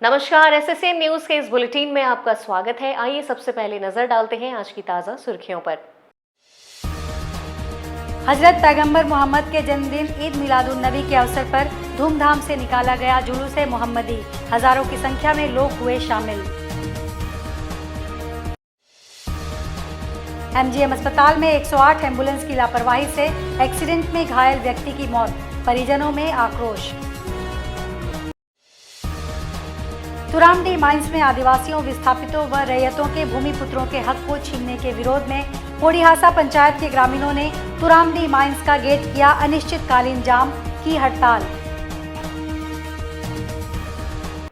नमस्कार, SSN news के इस बुलेटिन में आपका स्वागत है। आइए सबसे पहले नजर डालते हैं आज की ताजा सुर्खियों पर। हजरत पैगंबर मोहम्मद के जन्मदिन ईद मिलादुन नबी के अवसर पर धूमधाम से निकाला गया जुलूस मोहम्मदी। हजारों की संख्या में लोग हुए शामिल। एमजीएम अस्पताल में 108 एम्बुलेंस की लापरवाही से एक्सीडेंट में घायल व्यक्ति की मौत, परिजनों में आक्रोश। तुरामडीह माइंस में आदिवासियों, विस्थापितों व रैयतों के भूमि पुत्रों के हक को छीनने के विरोध में पोड़ीहासा पंचायत के ग्रामीणों ने तुरामडीह माइंस का गेट किया अनिश्चितकालीन जाम की हड़ताल।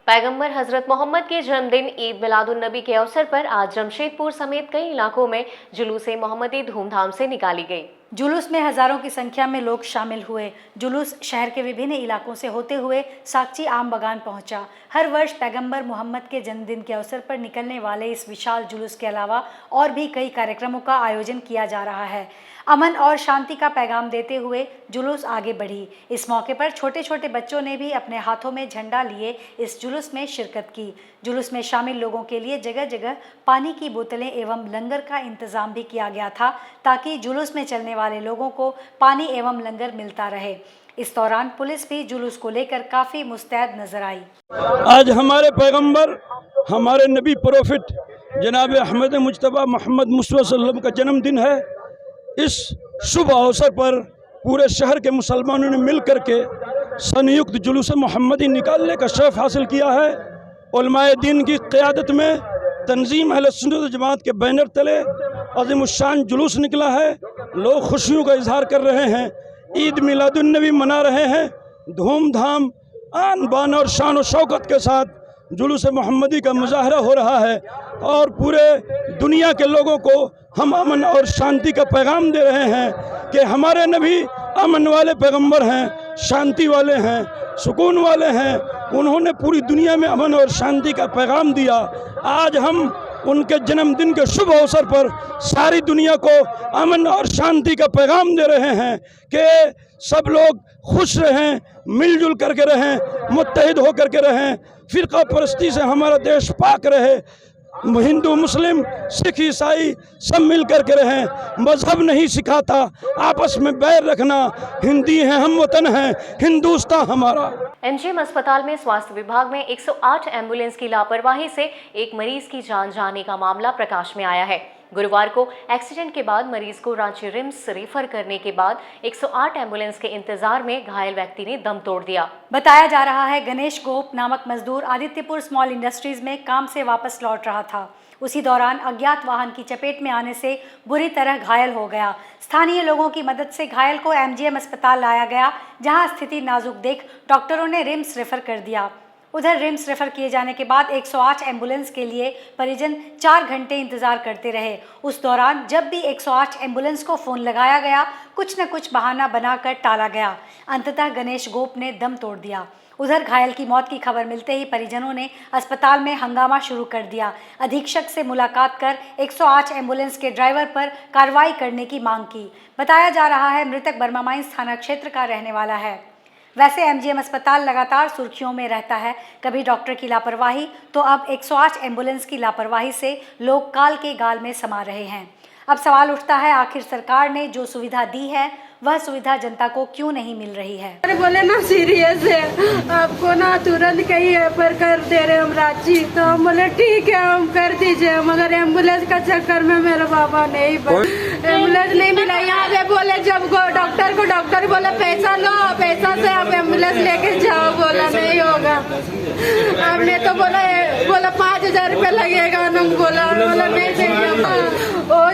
पैगंबर हजरत मोहम्मद के जन्मदिन ईद मिलादुन नबी के अवसर पर आज जमशेदपुर समेत कई इलाकों में जुलूस मोहम्मदी धूमधाम से निकाली गई। जुलूस में हजारों की संख्या में लोग शामिल हुए। जुलूस शहर के विभिन्न इलाकों से होते हुए साकची आम बगान पहुंचा। हर वर्ष पैगंबर मोहम्मद के जन्मदिन के अवसर पर निकलने वाले इस विशाल जुलूस के अलावा और भी कई कार्यक्रमों का आयोजन किया जा रहा है। अमन और शांति का पैगाम देते हुए जुलूस आगे बढ़ी। इस मौके पर छोटे छोटे बच्चों ने भी अपने हाथों में झंडा लिए इस जुलूस में शिरकत की। जुलूस में शामिल लोगों के लिए जगह जगह पानी की बोतलें एवं लंगर का इंतजाम भी किया गया था, ताकि जुलूस में चलने वाले लोगों को पानी एवं लंगर मिलता रहे। इस दौरान पुलिस भी जुलूस को लेकर काफी मुस्तैद नजर आई। आज हमारे पैगंबर, हमारे नबी प्रोफिट जनाब अहमद मुज्तबा मोहम्मद मुस्तफा सल्लम का जन्मदिन है। इस शुभ अवसर पर पूरे शहर के मुसलमानों ने मिल करके संयुक्त जुलूस मोहम्मदी निकालने का शर्फ हासिल किया है। उलमाए दीन की क़यादत में तंजीम अहले सुन्नत व जमात के बैनर तले अज़ीमुश्शान जुलूस निकला है। लोग खुशियों का इजहार कर रहे हैं, ईद मिलादुन नबी मना रहे हैं। धूमधाम, आन बान और शान व शौकत के साथ जुलूस मोहम्मदी का मुजाहरा हो रहा है और पूरे दुनिया के लोगों को हम अमन और शांति का पैगाम दे रहे हैं कि हमारे नबी अमन वाले पैगंबर हैं, शांति वाले हैं, सुकून वाले हैं। उन्होंने पूरी दुनिया में अमन और शांति का पैगाम दिया। आज हम उनके जन्मदिन के शुभ अवसर पर सारी दुनिया को अमन और शांति का पैगाम दे रहे हैं कि सब लोग खुश रहें, मिलजुल करके रहें, मुत्तहिद होकर के रहें, फ़िरका परस्ती से हमारा देश पाक रहे, हिंदू मुस्लिम सिख ईसाई सब मिल करके रहें। मजहब नहीं सिखाता आपस में बैर रखना। हिंदी हैं, हम वतन हैं, हिंदुस्तान हमारा। एमजीएम अस्पताल में स्वास्थ्य विभाग में 108 एम्बुलेंस की लापरवाही से एक मरीज की जान जाने का मामला प्रकाश में आया है। गुरुवार को एक्सीडेंट के बाद मरीज को रांची रिम्स रेफर करने के बाद 108 एम्बुलेंस के इंतजार में घायल व्यक्ति ने दम तोड़ दिया। बताया जा रहा है गणेश गोप नामक मजदूर आदित्यपुर स्मॉल इंडस्ट्रीज में काम से वापस लौट रहा था। उसी दौरान अज्ञात वाहन की चपेट में आने से बुरी तरह घायल हो गया। स्थानीय लोगों की मदद से घायल को एमजीएम अस्पताल लाया गया, जहां स्थिति नाजुक देख डॉक्टरों ने रिम्स रेफर कर दिया। उधर रिम्स रेफर किए जाने के बाद 108 एम्बुलेंस के लिए परिजन 4 घंटे इंतजार करते रहे। उस दौरान जब भी 108 एम्बुलेंस को फ़ोन लगाया गया, कुछ न कुछ बहाना बनाकर टाला गया। अंततः गणेश गोप ने दम तोड़ दिया। उधर घायल की मौत की खबर मिलते ही परिजनों ने अस्पताल में हंगामा शुरू कर दिया। अधीक्षक से मुलाकात कर 108 एम्बुलेंस के ड्राइवर पर कार्रवाई करने की मांग की। बताया जा रहा है मृतक बर्मा माइंस थाना क्षेत्र का रहने वाला है। वैसे एमजीएम अस्पताल लगातार सुर्खियों में रहता है। कभी डॉक्टर की लापरवाही तो अब 108 एम्बुलेंस की लापरवाही से लोग काल के गाल में समा रहे हैं। अब सवाल उठता है, आखिर सरकार ने जो सुविधा दी है वह सुविधा जनता को क्यों नहीं मिल रही है। अरे बोले ना सीरियस है, आपको ना तुरंत कहीं रेफर कर दे रहे हम रांची। तो हम बोले ठीक है हम कर दीजिए, मगर एम्बुलेंस का चक्कर में मेरा बाबा नहीं एम्बुलेंस नहीं मिला। यहाँ पे बोले जब डॉक्टर बोला पैसा लो, पैसा से आप एम्बुलेंस लेके जाओ, बोला नहीं होगा। हमने तो बोला 5000 रुपये लगेगा, बोला नहीं देंगे।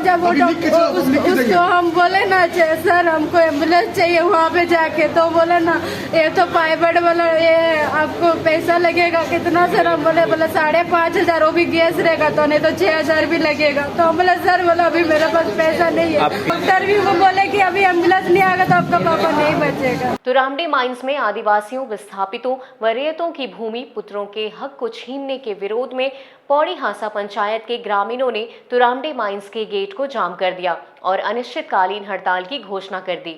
जब उसको हम बोले ना सर हमको एम्बुलेंस चाहिए वहाँ पे जाके, तो बोले ना ये तो प्राइवेट वाला, ये आपको पैसा लगेगा कितना सर? हम बोले 5,500, वो भी गैस रहेगा तो, नहीं तो 6,000 भी लगेगा। तो हम बोले सर बोला अभी मेरे पास पैसा नहीं है। डॉक्टर भी वो बोले कि अभी एम्बुलेंस नहीं आएगा तो आपका पापा नहीं बचेगा। तुरामडीह माइंस में आदिवासियों, विस्थापितों व रैयतों की भूमि पुत्रों के हक को छीनने के विरोध में पोड़ीहासा पंचायत के ग्रामीणों ने तुरामडीह माइंस के गेट को जाम कर दिया और अनिश्चितकालीन हड़ताल की घोषणा कर दी।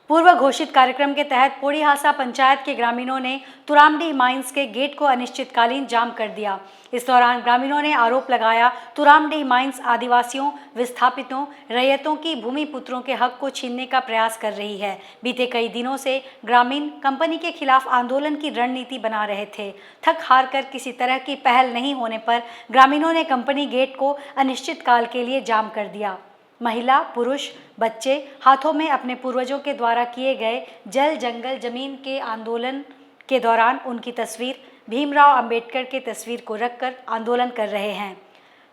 पूर्व घोषित कार्यक्रम के तहत पोड़ीहासा पंचायत के ग्रामीणों ने तुरामडीह माइंस के गेट को अनिश्चितकालीन जाम कर दिया। इस दौरान ग्रामीणों ने आरोप लगाया तुरामडीह माइंस आदिवासियों, विस्थापितों, रैयतों की भूमि पुत्रों के हक को छीनने का प्रयास कर रही है। बीते कई दिनों से ग्रामीण कंपनी के खिलाफ आंदोलन की रणनीति बना रहे थे। थक हार कर किसी तरह की पहल नहीं होने पर ग्रामीणों ने कंपनी गेट को अनिश्चितकाल के लिए जाम कर दिया। महिला, पुरुष, बच्चे हाथों में अपने पूर्वजों के द्वारा किए गए जल, जंगल, जमीन के आंदोलन के दौरान उनकी तस्वीर, भीमराव अंबेडकर के तस्वीर को रखकर आंदोलन कर रहे हैं।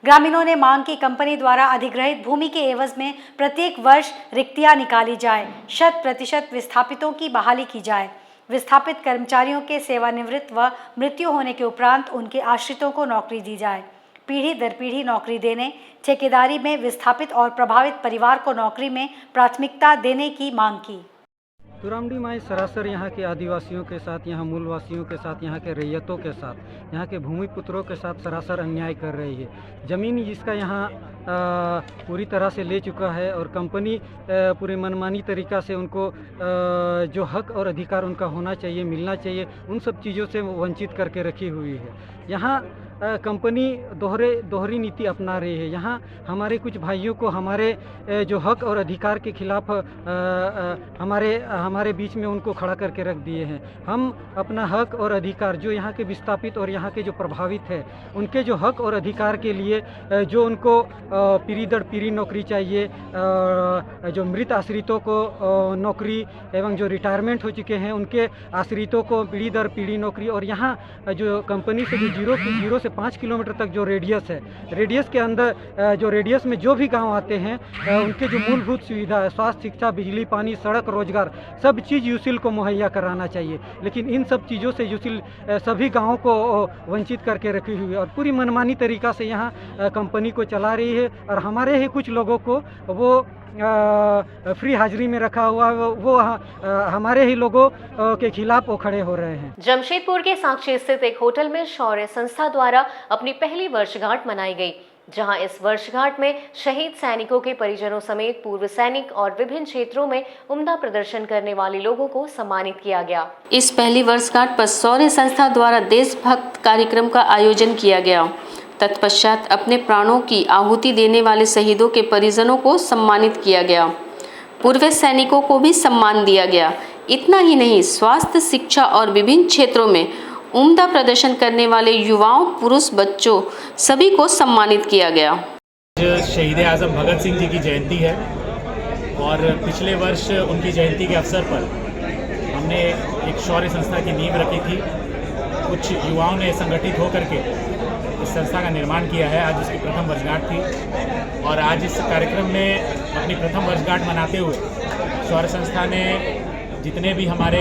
ग्रामीणों ने मांग की कंपनी द्वारा अधिग्रहित भूमि के एवज में प्रत्येक वर्ष रिक्तियां निकाली जाए, 100% विस्थापितों की बहाली की जाए। विस्थापित कर्मचारियों के सेवानिवृत्त व मृत्यु होने के उपरांत उनके आश्रितों को नौकरी दी जाए। पीढ़ी दर पीढ़ी नौकरी देने, ठेकेदारी में विस्थापित और प्रभावित परिवार को नौकरी में प्राथमिकता देने की मांग की। तुरामडीह माइंस सरासर यहाँ के आदिवासियों के साथ, यहाँ मूलवासियों के साथ, यहाँ के रैयतों के साथ, यहाँ के भूमिपुत्रों के साथ सरासर अन्याय कर रही है। ज़मीन जिसका यहाँ पूरी तरह से ले चुका है और कंपनी पूरी मनमानी तरीक़ा से उनको जो हक और अधिकार उनका होना चाहिए, मिलना चाहिए, उन सब चीज़ों से वंचित करके रखी हुई है। यहाँ कंपनी दोहरी नीति अपना रही है। यहाँ हमारे कुछ भाइयों को हमारे जो हक और अधिकार के खिलाफ हमारे बीच में उनको खड़ा करके रख दिए हैं। हम अपना हक और अधिकार, जो यहाँ के विस्थापित और यहाँ के जो प्रभावित है, उनके जो हक और अधिकार के लिए जो उनको पीढ़ी दर पीढ़ी नौकरी चाहिए, जो मृत आश्रितों को नौकरी एवं जो रिटायरमेंट हो चुके हैं उनके आश्रितों को पीढ़ी दर पीढ़ी नौकरी, और यहाँ जो कंपनी से जो जीरो से 5 किलोमीटर तक जो रेडियस है, रेडियस के अंदर जो रेडियस में जो भी गांव आते हैं उनके जो मूलभूत सुविधा है, स्वास्थ्य, शिक्षा, बिजली, पानी, सड़क, रोजगार, सब चीज़ यूसिल को मुहैया कराना चाहिए। लेकिन इन सब चीज़ों से यूसिल सभी गाँवों को वंचित करके रखी हुई है और पूरी मनमानी तरीक़ा से यहाँ कंपनी को चला रही है। और हमारे ही कुछ लोगों को वो फ्री हाजिरी में रखा हुआ है, वो हमारे ही लोगों के खिलाफ वो खड़े हो रहे हैं। जमशेदपुर के साक्षी स्थित एक होटल में शौर्य संस्था द्वारा अपनी पहली वर्षगांठ मनाई गई, जहां इस वर्षगांठ में शहीद सैनिकों के परिजनों समेत पूर्व सैनिक और विभिन्न क्षेत्रों में उम्दा प्रदर्शन करने वाले लोगों को सम्मानित किया गया। इस पहली वर्षगांठ पर शौर्य संस्था द्वारा देशभक्त कार्यक्रम का आयोजन किया गया। तत्पश्चात अपने प्राणों की आहुति देने वाले शहीदों के परिजनों को सम्मानित किया गया। पूर्व सैनिकों को भी सम्मान दिया गया। इतना ही नहीं, स्वास्थ्य, शिक्षा और विभिन्न क्षेत्रों में उम्दा प्रदर्शन करने वाले युवाओं, पुरुष, बच्चों सभी को सम्मानित किया गया। शहीद आज़म भगत सिंह जी की जयंती है और पिछले वर्ष उनकी जयंती के अवसर पर हमने एक शौर्य संस्था की नींव रखी थी। कुछ युवाओं ने संगठित होकर के इस संस्था का निर्माण किया है। आज उसकी प्रथम वर्षगांठ थी और आज इस कार्यक्रम में अपनी प्रथम वर्षगांठ मनाते हुए शौर्य संस्था ने जितने भी हमारे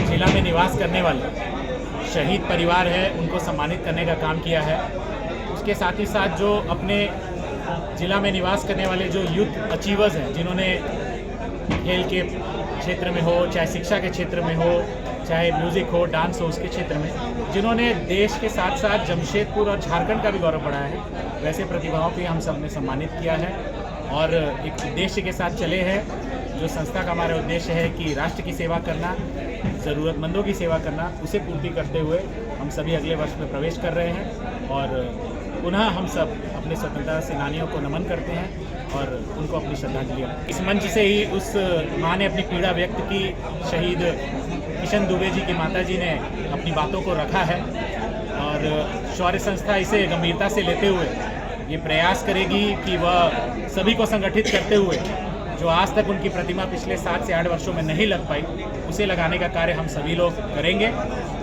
जिला में निवास करने वाले शहीद परिवार है उनको सम्मानित करने का काम किया है। उसके साथ ही साथ जो अपने जिला में निवास करने वाले जो यूथ अचीवर्स हैं, जिन्होंने खेल के क्षेत्र में हो, चाहे शिक्षा के क्षेत्र में हो, चाहे म्यूज़िक हो, डांस हो, उसके क्षेत्र में जिन्होंने देश के साथ साथ जमशेदपुर और झारखंड का भी गौरव बढ़ाया है, वैसे प्रतिभाओं को हम सब ने सम्मानित किया है और एक उद्देश्य के साथ चले हैं। जो संस्था का हमारा उद्देश्य है कि राष्ट्र की सेवा करना, ज़रूरतमंदों की सेवा करना, उसे पूर्ति करते हुए हम सभी अगले वर्ष में प्रवेश कर रहे हैं और पुनः हम सब अपने स्वतंत्रता सेनानियों को नमन करते हैं और उनको अपनी श्रद्धांजलि। इस मंच से ही उस माँ ने अपनी पीड़ा व्यक्त की। शहीद किशन दुबे जी की माता जी ने अपनी बातों को रखा है और शौर्य संस्था इसे गंभीरता से लेते हुए ये प्रयास करेगी कि वह सभी को संगठित करते हुए जो आज तक उनकी प्रतिमा पिछले 7 से 8 वर्षों में नहीं लग पाई, उसे लगाने का कार्य हम सभी लोग करेंगे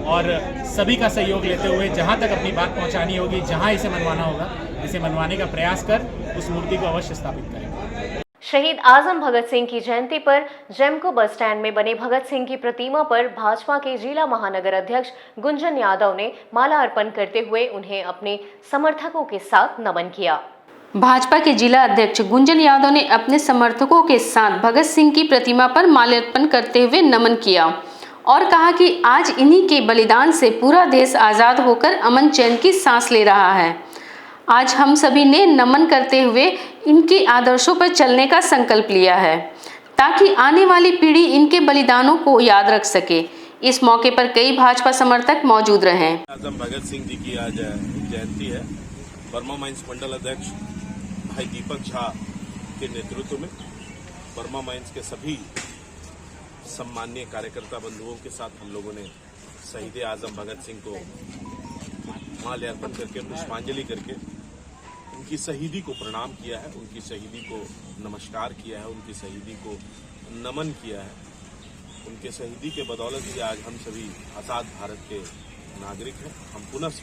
और सभी का सहयोग लेते हुए जहां तक अपनी बात पहुंचानी होगी, जहां इसे मनवाना होगा, इसे मनवाने का प्रयास कर उस मूर्ति को अवश्य स्थापित करेंगे। शहीद आजम भगत सिंह की जयंती पर जेमको बस स्टैंड में बने भगत सिंह की प्रतिमा पर भाजपा के जिला महानगर अध्यक्ष गुंजन यादव ने माला अर्पण करते हुए उन्हें अपने समर्थकों के साथ नमन किया। भाजपा के जिला अध्यक्ष गुंजन यादव ने अपने समर्थकों के साथ भगत सिंह की प्रतिमा पर माल्यार्पण करते हुए नमन किया और कहा कि आज इन्हीं के बलिदान से पूरा देश आज़ाद होकर अमन चैन की सांस ले रहा है। आज हम सभी ने नमन करते हुए इनके आदर्शों पर चलने का संकल्प लिया है। ताकि आने वाली पीढ़ी इनके बलिदानों को याद रख सके। इस मौके पर कई भाजपा समर्थक मौजूद रहे। आजम भगत सिंह जी की आज जयंती है। बर्मा माइंस मंडल अध्यक्ष भाई दीपक झा के नेतृत्व में बर्मा माइंस के सभी सम्माननीय कार्यकर्ता बंधुओं के साथ हम लोगों ने शहीद आजम भगत सिंह को माल्यार्पण करके पुष्पांजलि करके उनकी शहीदी को प्रणाम किया है, उनकी शहीदी को नमस्कार किया है, उनकी शहीदी को नमन किया है। उनके शहीदी के बदौलत ही आज हम सभी आज़ाद भारत के नागरिक हैं। हम पुनः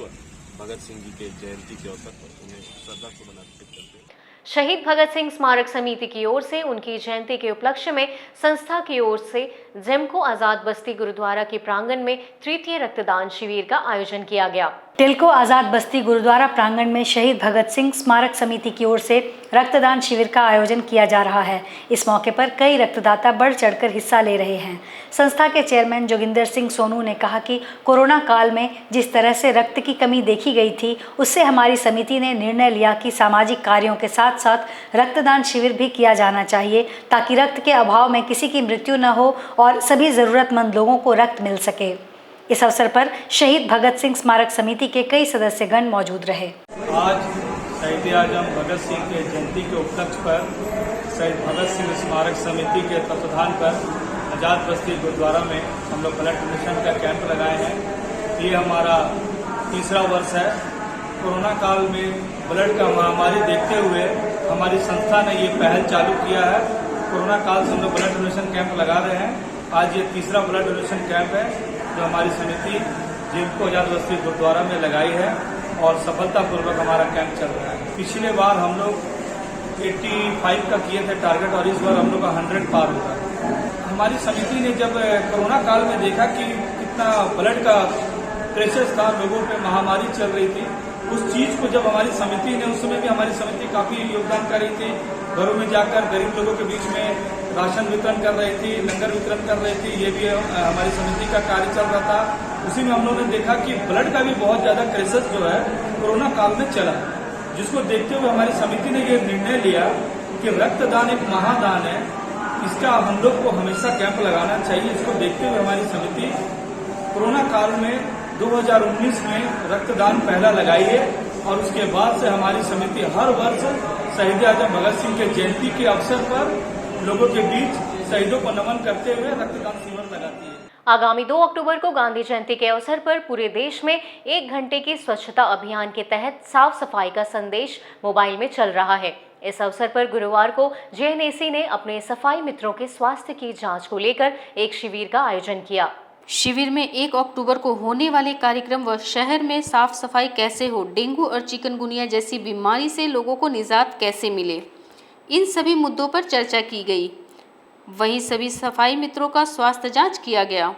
भगत सिंह जी के जयंती के अवसर पर उन्हें श्रद्धासुमन अर्पित करते हैं। शहीद भगत सिंह स्मारक समिति की ओर से उनकी जयंती के उपलक्ष्य में संस्था की ओर से जेमको आजाद बस्ती गुरुद्वारा के प्रांगण में तृतीय रक्तदान शिविर का आयोजन किया गया। टिल्को आजाद बस्ती गुरुद्वारा प्रांगण में शहीद भगत सिंह स्मारक समिति की ओर से रक्तदान शिविर का आयोजन किया जा रहा है। इस मौके पर कई रक्तदाता बढ़ चढ़कर हिस्सा ले रहे हैं। संस्था के चेयरमैन जोगिंदर सिंह सोनू ने कहा कि कोरोना काल में जिस तरह से रक्त की कमी देखी गई थी, उससे हमारी समिति ने निर्णय लिया कि सामाजिक कार्यों के साथ साथ रक्तदान शिविर भी किया जाना चाहिए, ताकि रक्त के अभाव में किसी की मृत्यु न हो और सभी ज़रूरतमंद लोगों को रक्त मिल सके। इस अवसर पर शहीद भगत सिंह स्मारक समिति के कई सदस्यगण मौजूद रहे। आज शहीद आजम भगत सिंह के जयंती के उपलक्ष्य पर शहीद भगत सिंह स्मारक समिति के तत्वाधान पर आजाद बस्ती गुरुद्वारा में हम लोग ब्लड डोनेशन का कैंप लगाए हैं। ये हमारा तीसरा वर्ष है। कोरोना काल में ब्लड का महामारी देखते हुए हमारी संस्था ने ये पहल चालू किया है। कोरोना काल से हम लोग ब्लड डोनेशन कैंप लगा रहे हैं। आज ये तीसरा ब्लड डोनेशन कैंप है जो हमारी समिति जेमको आजाद बस्ती गुरुद्वारा में लगाई है और सफलतापूर्वक हमारा कैंप चल रहा है। पिछले बार हम लोग 85 का किए थे टारगेट और इस बार हम लोग का 100 पार होगा। हमारी समिति ने जब कोरोना काल में देखा कि कितना ब्लड का क्राइसिस था, लोगों पे महामारी चल रही थी, उस चीज को जब हमारी समिति ने, उस समय भी हमारी समिति काफी योगदान कर रही थी। घरों में जाकर गरीब लोगों के बीच में राशन वितरण कर रही थी, लंगर वितरण कर रही थी। ये भी हमारी समिति का कार्य चल रहा था। उसी में हम लोगों ने देखा कि ब्लड का भी बहुत ज्यादा क्राइसिस जो है कोरोना काल में चला, जिसको देखते हुए हमारी समिति ने ये निर्णय लिया कि रक्तदान एक महादान है, इसका हम लोग को हमेशा कैंप लगाना चाहिए। इसको देखते हुए हमारी समिति कोरोना काल में 2019 में रक्तदान पहला लगाई है और उसके बाद से हमारी समिति हर वर्ष शहीद आजम भगत सिंह के जयंती के अवसर पर लोगों के बीच शहीदों को नमन करते हुए रक्तदान शिविर लगाती है। आगामी 2 अक्टूबर को गांधी जयंती के अवसर पर पूरे देश में 1 घंटे की स्वच्छता अभियान के तहत साफ सफाई का संदेश मोबाइल में चल रहा है। इस अवसर पर गुरुवार को जेएनएसी ने अपने सफाई मित्रों के स्वास्थ्य की जांच को लेकर एक शिविर का आयोजन किया। शिविर में 1 अक्टूबर को होने वाले कार्यक्रम व शहर में साफ सफाई कैसे हो, डेंगू और चिकनगुनिया जैसी बीमारी से लोगों को निजात कैसे मिले, इन सभी मुद्दों पर चर्चा की गई। वहीं सभी सफाई मित्रों का स्वास्थ्य जांच किया गया।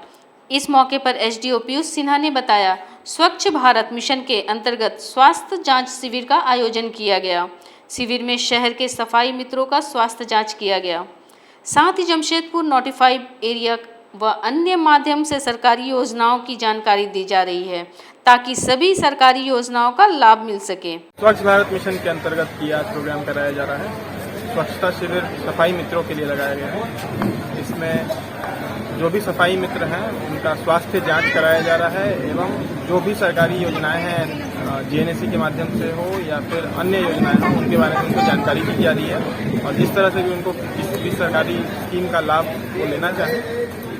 इस मौके पर एसडीओ पीयूष सिन्हा ने बताया, स्वच्छ भारत मिशन के अंतर्गत स्वास्थ्य जांच शिविर का आयोजन किया गया। शिविर में शहर के सफाई मित्रों का स्वास्थ्य जांच किया गया। साथ ही जमशेदपुर नोटिफाइड एरिया व अन्य माध्यम से सरकारी योजनाओं की जानकारी दी जा रही है, ताकि सभी सरकारी योजनाओं का लाभ मिल सके। स्वच्छ भारत मिशन के अंतर्गत किया प्रोग्राम कराया जा रहा है। स्वच्छता शिविर सफाई मित्रों के लिए लगाया गया है। इसमें जो भी सफाई मित्र हैं उनका स्वास्थ्य जांच कराया जा रहा है एवं जो भी सरकारी योजनाएं हैं जेएनएसी के माध्यम से हो या फिर अन्य योजनाएं हो, उनके बारे में उनको जानकारी दी जा रही है और जिस तरह से भी उनको किसी भी सरकारी स्कीम का लाभ वो लेना चाहे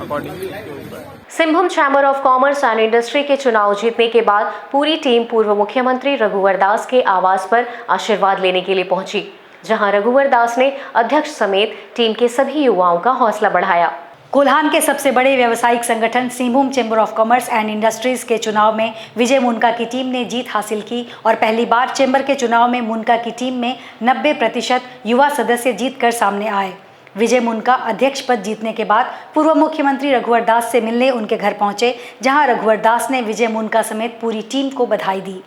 अकॉर्डिंगली इसके ऊपर। Singhbhum chamber of commerce and industry के चुनाव जीतने के बाद पूरी टीम पूर्व मुख्यमंत्री रघुवर दास के आवास पर आशीर्वाद लेने के लिए पहुंची, जहां रघुवर दास ने अध्यक्ष समेत टीम के सभी युवाओं का हौसला बढ़ाया। कोल्हान के सबसे बड़े व्यावसायिक संगठन Singhbhum chamber of commerce and industries के चुनाव में विजय मुनका की टीम ने जीत हासिल की और पहली बार चैम्बर के चुनाव में मुनका की टीम में 90% युवा सदस्य जीतकर सामने आए। विजय मुनका अध्यक्ष पद जीतने के बाद पूर्व मुख्यमंत्री रघुवर दास से मिलने उनके घर पहुंचे, जहां रघुवर दास ने विजय मुनका समेत पूरी टीम को बधाई दी।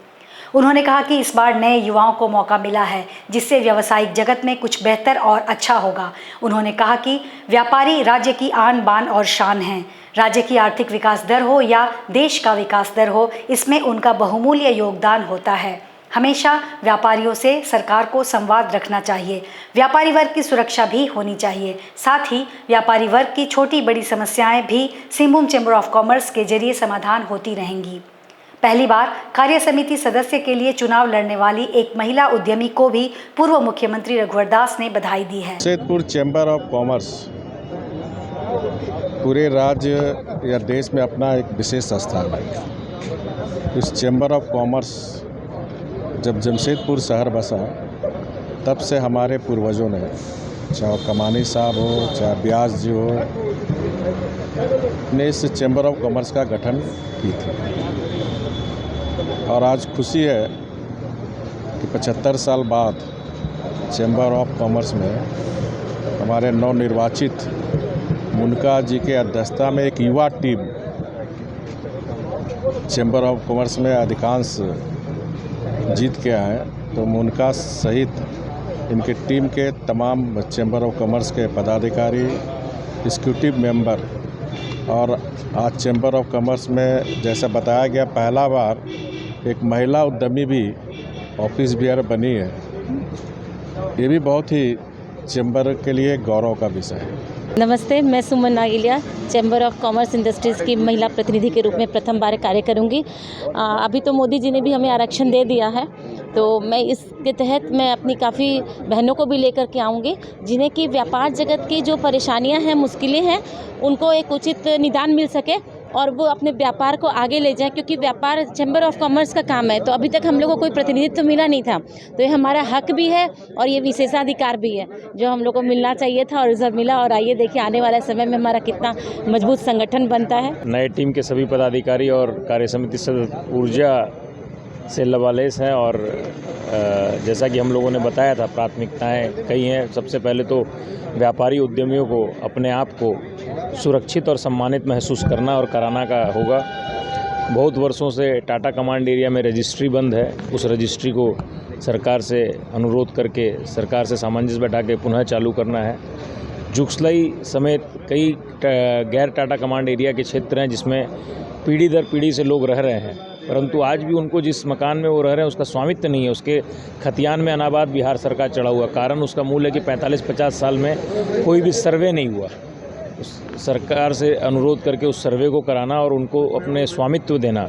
उन्होंने कहा कि इस बार नए युवाओं को मौका मिला है, जिससे व्यावसायिक जगत में कुछ बेहतर और अच्छा होगा। उन्होंने कहा कि व्यापारी राज्य की आन बान और शान हैं। राज्य की आर्थिक विकास दर हो या देश का विकास दर हो, इसमें उनका बहुमूल्य योगदान होता है। हमेशा व्यापारियों से सरकार को संवाद रखना चाहिए। व्यापारी वर्ग की सुरक्षा भी होनी चाहिए। साथ ही व्यापारी वर्ग की छोटी बड़ी समस्याएं भी सिंहभूम चैम्बर ऑफ कॉमर्स के जरिए समाधान होती रहेंगी। पहली बार कार्य समिति सदस्य के लिए चुनाव लड़ने वाली एक महिला उद्यमी को भी पूर्व मुख्यमंत्री रघुवर दास ने बधाई दी है। जमशेदपुर चैम्बर ऑफ कॉमर्स पूरे राज्य या देश में अपना एक विशेष स्थान है। इस चैम्बर ऑफ कॉमर्स जब जमशेदपुर शहर बसा तब से हमारे पूर्वजों ने, चाहे कमानी साहब हो चाहे व्यास जी हो, ने इस चैम्बर ऑफ कॉमर्स का गठन की थी। और आज खुशी है कि 75 साल बाद चैम्बर ऑफ कॉमर्स में हमारे नवनिर्वाचित मुनका जी के अध्यक्षता में एक युवा टीम चैम्बर ऑफ कॉमर्स में अधिकांश जीत के आए। तो मुनका सहित इनकी टीम के तमाम चैम्बर ऑफ कॉमर्स के पदाधिकारी, एग्जीक्यूटिव मेंबर, और आज चैम्बर ऑफ कॉमर्स में जैसा बताया गया पहला बार एक महिला उद्यमी भी ऑफिस बियर बनी है। ये भी बहुत ही चैम्बर के लिए गौरव का विषय है। नमस्ते, मैं सुमन नागिलिया चैम्बर ऑफ कॉमर्स इंडस्ट्रीज़ की महिला प्रतिनिधि के रूप में प्रथम बार कार्य करूंगी। अभी तो मोदी जी ने भी हमें आरक्षण दे दिया है, तो मैं इसके तहत मैं अपनी काफ़ी बहनों को भी लेकर के आऊँगी, जिन्हें कि व्यापार जगत की जो परेशानियां हैं, मुश्किलें हैं, उनको एक उचित निदान मिल सके और वो अपने व्यापार को आगे ले जाए, क्योंकि व्यापार चैम्बर ऑफ कॉमर्स का काम है। तो अभी तक हम लोग को कोई प्रतिनिधित्व मिला नहीं था, तो ये हमारा हक भी है और ये विशेषाधिकार भी है जो हम लोग को मिलना चाहिए था और रिजर्व मिला। और आइए देखिए आने वाले समय में हमारा कितना मजबूत संगठन बनता है। नए टीम के सभी पदाधिकारी और कार्य समिति सदस्य ऊर्जा से लबालेस हैं और जैसा कि हम लोगों ने बताया था, प्राथमिकताएं कई हैं। सबसे पहले तो व्यापारी उद्यमियों को अपने आप को सुरक्षित और सम्मानित महसूस करना और कराना का होगा। बहुत वर्षों से टाटा कमांड एरिया में रजिस्ट्री बंद है, उस रजिस्ट्री को सरकार से अनुरोध करके सरकार से सामंजस्य बैठा के पुनः चालू करना है। जुगसलाई समेत कई गैर टाटा कमांड एरिया के क्षेत्र हैं जिसमें पीढ़ी दर पीढ़ी से लोग रह रहे हैं, परंतु आज भी उनको जिस मकान में वो रह रहे हैं उसका स्वामित्व नहीं है। उसके खतियान में अनाबाद बिहार सरकार चढ़ा हुआ। कारण उसका मूल है कि 45-50 साल में कोई भी सर्वे नहीं हुआ। सरकार से अनुरोध करके उस सर्वे को कराना और उनको अपने स्वामित्व देना।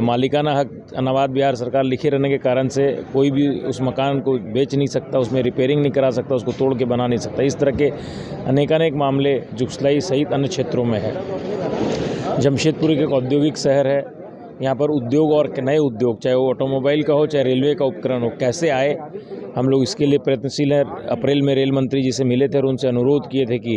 मालिकाना हक अनाबाद बिहार सरकार लिखे रहने के कारण से कोई भी उस मकान को बेच नहीं सकता, उसमें रिपेयरिंग नहीं करा सकता, उसको तोड़ के बना नहीं सकता। इस तरह के अनेकानेक मामले जुगसलाई सहित अन्य क्षेत्रों में है। जमशेदपुर एक औद्योगिक शहर है। यहाँ पर उद्योग और नए उद्योग, चाहे वो ऑटोमोबाइल का हो चाहे रेलवे का उपकरण हो, कैसे आए, हम लोग इसके लिए प्रयत्नशील हैं। अप्रैल में रेल मंत्री जी से मिले थे और उनसे अनुरोध किए थे कि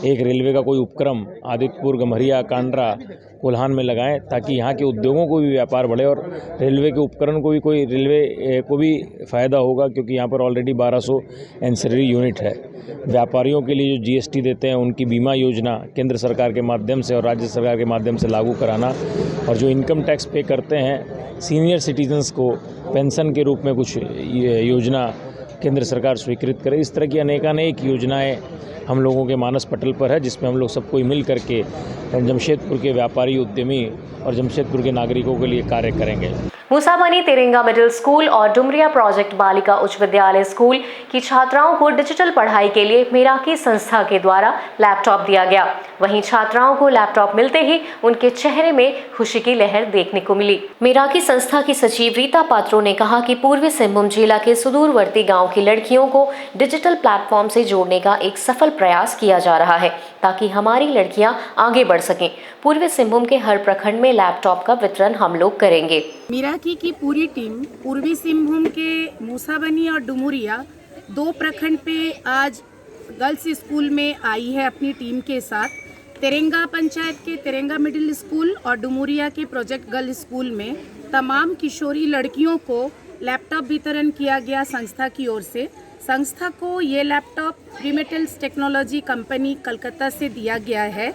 एक रेलवे का कोई उपक्रम आदित्यपुर, गम्हरिया, कांड्रा, कोल्हान में लगाएं, ताकि यहाँ के उद्योगों को भी व्यापार बढ़े और रेलवे के उपकरण को भी रेलवे को भी फ़ायदा होगा, क्योंकि यहाँ पर ऑलरेडी 1200 एंसेसरी यूनिट है। व्यापारियों के लिए जो जीएसटी देते हैं उनकी बीमा योजना केंद्र सरकार के माध्यम से और राज्य सरकार के माध्यम से लागू कराना, और जो इनकम टैक्स पे करते हैं सीनियर सिटीजन्स को पेंशन के रूप में कुछ योजना केंद्र सरकार स्वीकृत करे। इस तरह की अनेकानेक योजनाएं हम लोगों के मानस पटल पर है, जिसमें हम लोग सब कोई मिल करके जमशेदपुर के व्यापारी उद्यमी और जमशेदपुर के नागरिकों के लिए कार्य करेंगे। मूसाबनी तिरंगा मिडिल स्कूल और डुमरिया प्रोजेक्ट बालिका उच्च विद्यालय स्कूल की छात्राओं को डिजिटल पढ़ाई के लिए मेराकी संस्था के द्वारा लैपटॉप दिया गया। वहीं छात्राओं को लैपटॉप मिलते ही उनके चेहरे में खुशी की लहर देखने को मिली। मेराकी संस्था की सचिव रीता पात्रो ने कहा कि पूर्वी सिंहभूम जिला के सुदूरवर्ती गाँव की लड़कियों को डिजिटल प्लेटफॉर्म से जोड़ने का एक सफल प्रयास किया जा रहा है, ताकि हमारी लड़कियां आगे बढ़ सकें। पूर्वी सिंहभूम के हर प्रखंड में लैपटॉप का वितरण हम लोग करेंगे। मेराकी की पूरी टीम पूर्वी सिंहभूम के मूसाबनी और डुमरिया 2 प्रखंड पे आज गर्ल्स स्कूल में आई है अपनी टीम के साथ। तिरंगा पंचायत के तिरंगा मिडिल स्कूल और डुमरिया के प्रोजेक्ट गर्ल स्कूल में तमाम किशोरी लड़कियों को लैपटॉप वितरण किया गया संस्था की ओर से। संस्था को ये लैपटॉप प्रीमेटल्स टेक्नोलॉजी कंपनी कलकत्ता से दिया गया है।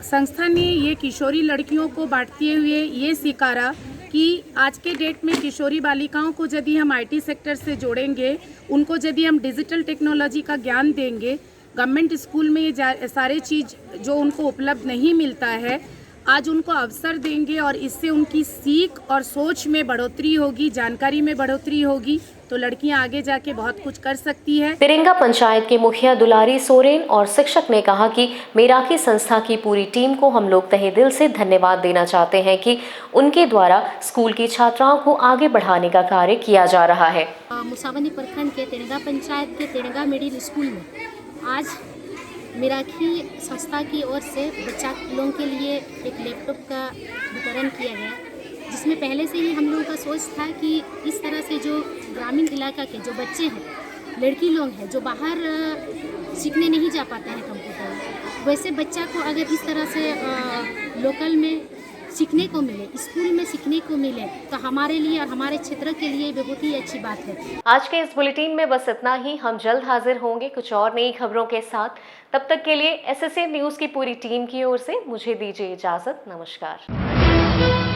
संस्था ने ये किशोरी लड़कियों को बांटते हुए ये स्वीकारा कि आज के डेट में किशोरी बालिकाओं को यदि हम आईटी सेक्टर से जोड़ेंगे, उनको यदि हम डिजिटल टेक्नोलॉजी का ज्ञान देंगे, गवर्नमेंट स्कूल में ये सारे चीज़ जो उनको उपलब्ध नहीं मिलता है, आज उनको अवसर देंगे और इससे उनकी सीख और सोच में बढ़ोतरी होगी, जानकारी में बढ़ोतरी होगी, तो लड़कियां आगे जाके बहुत कुछ कर सकती है। तिरंगा पंचायत के मुखिया दुलारी सोरेन और शिक्षक ने कहा कि मेराकी संस्था की पूरी टीम को हम लोग तहे दिल से धन्यवाद देना चाहते हैं कि उनके द्वारा स्कूल की छात्राओं को आगे बढ़ाने का कार्य किया जा रहा है। मुसाबनी प्रखंड के तिरंगा पंचायत के तिरंगा मिडिल स्कूल में आज मेराकी संस्था की ओर से बच्चा लोगों के लिए एक लैपटॉप का वितरण किया गया, जिसमें पहले से ही हम लोगों का सोच था कि इस तरह से जो ग्रामीण इलाका के जो बच्चे हैं, लड़की लोग हैं जो बाहर सीखने नहीं जा पाते हैं कंप्यूटर, वैसे बच्चा को अगर इस तरह से लोकल में सीखने को मिले, स्कूल में सीखने को मिले, तो हमारे लिए और हमारे क्षेत्र के लिए बहुत ही अच्छी बात है। आज के इस बुलेटिन में बस इतना ही। हम जल्द हाजिर होंगे कुछ और नई खबरों के साथ। तब तक के लिए SSA न्यूज़ की पूरी टीम की ओर से मुझे दीजिए इजाज़त। नमस्कार।